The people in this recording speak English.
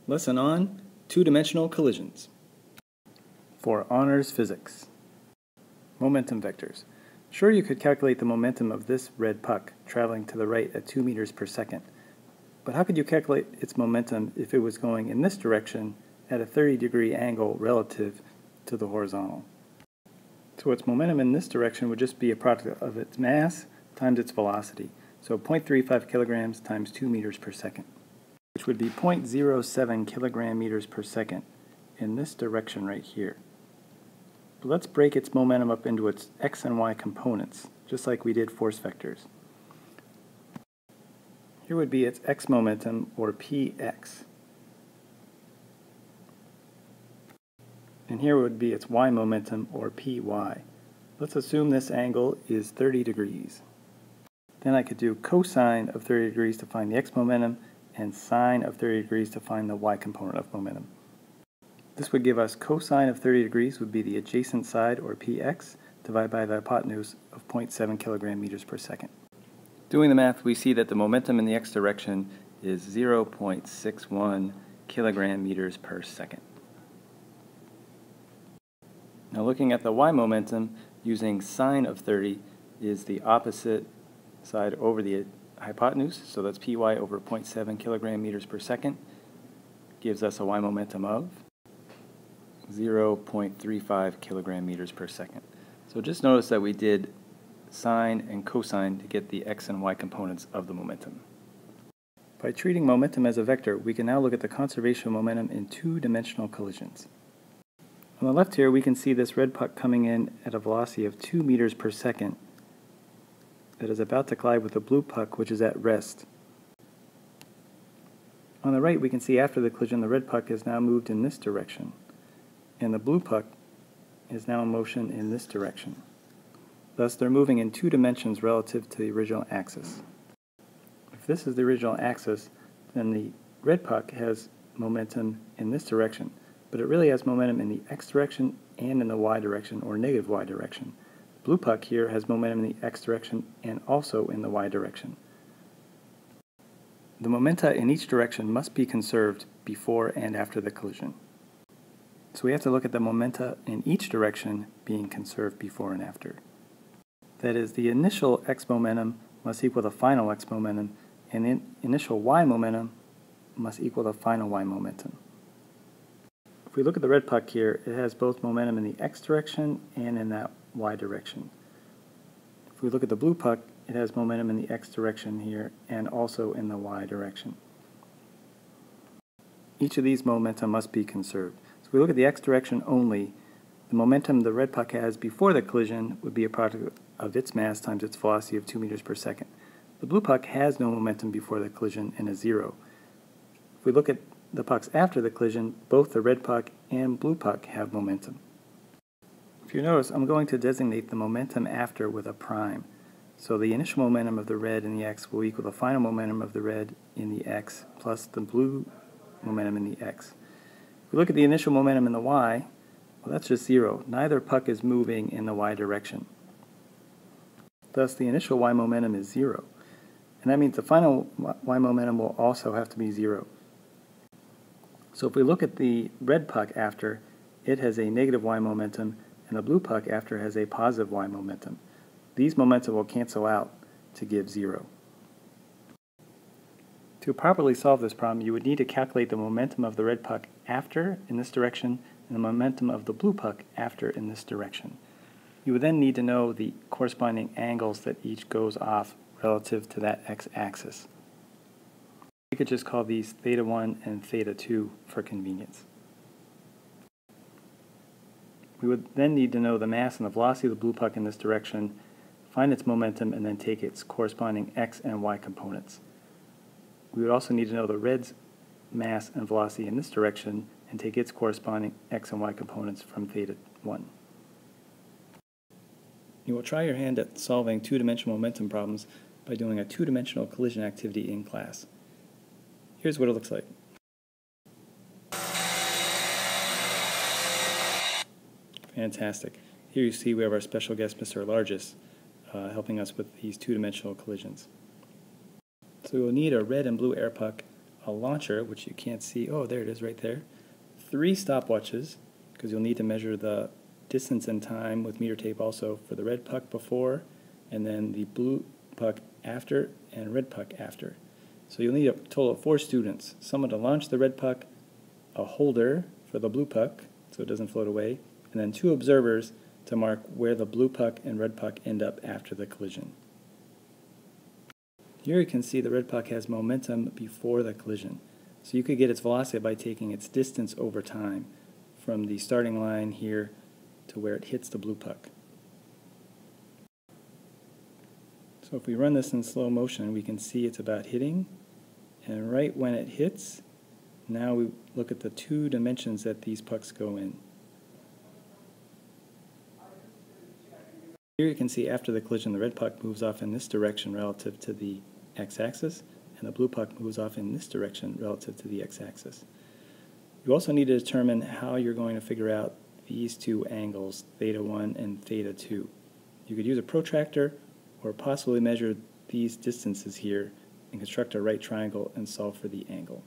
Lesson on two-dimensional collisions. For honors physics. Momentum vectors. Sure, you could calculate the momentum of this red puck traveling to the right at 2 meters per second, but how could you calculate its momentum if it was going in this direction at a 30-degree angle relative to the horizontal? So its momentum in this direction would just be a product of its mass times its velocity, so 0.35 kilograms times 2 meters per second, which would be 0.07 kilogram meters per second in this direction right here. But let's break its momentum up into its x and y components, just like we did force vectors. Here would be its x momentum, or px. And here would be its y momentum, or py. Let's assume this angle is 30 degrees. Then I could do cosine of 30 degrees to find the x momentum, and sine of 30 degrees to find the y component of momentum. This would give us cosine of 30 degrees would be the adjacent side, or px, divided by the hypotenuse of 0.7 kilogram meters per second. Doing the math, we see that the momentum in the x direction is 0.61 kilogram meters per second. Now looking at the y momentum, using sine of 30 is the opposite side over the hypotenuse, so that's py over 0.7 kilogram meters per second, gives us a y momentum of 0.35 kilogram meters per second. So just notice that we did sine and cosine to get the x and y components of the momentum. By treating momentum as a vector, we can now look at the conservation of momentum in two-dimensional collisions. On the left here, we can see this red puck coming in at a velocity of 2 meters per second that is about to collide with the blue puck, which is at rest. On the right, we can see after the collision, the red puck has now moved in this direction, and the blue puck is now in motion in this direction. Thus, they're moving in 2 dimensions relative to the original axis. If this is the original axis, then the red puck has momentum in this direction, but it really has momentum in the x direction and in the y direction, or negative y direction. The blue puck here has momentum in the x direction and also in the y direction. The momenta in each direction must be conserved before and after the collision. So we have to look at the momenta in each direction being conserved before and after. That is, the initial x momentum must equal the final x momentum, and the initial y momentum must equal the final y momentum. If we look at the red puck here, it has both momentum in the x direction and in that y direction. If we look at the blue puck, it has momentum in the x direction here and also in the y direction. Each of these momenta must be conserved. So if we look at the x direction only, the momentum the red puck has before the collision would be a product of its mass times its velocity of 2 meters per second. The blue puck has no momentum before the collision and is 0. If we look at the pucks after the collision, both the red puck and blue puck have momentum. If you notice, I'm going to designate the momentum after with a prime. So the initial momentum of the red in the x will equal the final momentum of the red in the x plus the blue momentum in the x. If we look at the initial momentum in the y, well, that's just 0. Neither puck is moving in the y direction. Thus, the initial y momentum is 0. And that means the final y momentum will also have to be 0. So if we look at the red puck after, it has a negative y momentum, and the blue puck after has a positive y momentum. These momenta will cancel out to give 0. To properly solve this problem, you would need to calculate the momentum of the red puck after in this direction and the momentum of the blue puck after in this direction. You would then need to know the corresponding angles that each goes off relative to that x-axis. We could just call these theta 1 and theta 2 for convenience. We would then need to know the mass and the velocity of the blue puck in this direction, find its momentum, and then take its corresponding x and y components. We would also need to know the red's mass and velocity in this direction and take its corresponding x and y components from theta 1. You will try your hand at solving two-dimensional momentum problems by doing a two-dimensional collision activity in class. Here's what it looks like. Fantastic. Here you see we have our special guest, Mr. Largest, helping us with these two-dimensional collisions. So we will need a red and blue air puck a launcher, which you can't see. Oh, there it is right there. 3 stopwatches, because you'll need to measure the distance and time with meter tape also for the red puck before, and then the blue puck after, and red puck after. So you'll need a total of 4 students, someone to launch the red puck, a holder for the blue puck so it doesn't float away, and then 2 observers to mark where the blue puck and red puck end up after the collision. Here you can see the red puck has momentum before the collision. So you could get its velocity by taking its distance over time from the starting line here to where it hits the blue puck. So if we run this in slow motion, we can see it's about hitting, and right when it hits, now we look at the 2 dimensions that these pucks go in. Here you can see after the collision the red puck moves off in this direction relative to the x-axis, and the blue puck moves off in this direction relative to the x-axis. You also need to determine how you're going to figure out these 2 angles, theta 1 and theta 2. You could use a protractor or possibly measure these distances here and construct a right triangle and solve for the angle.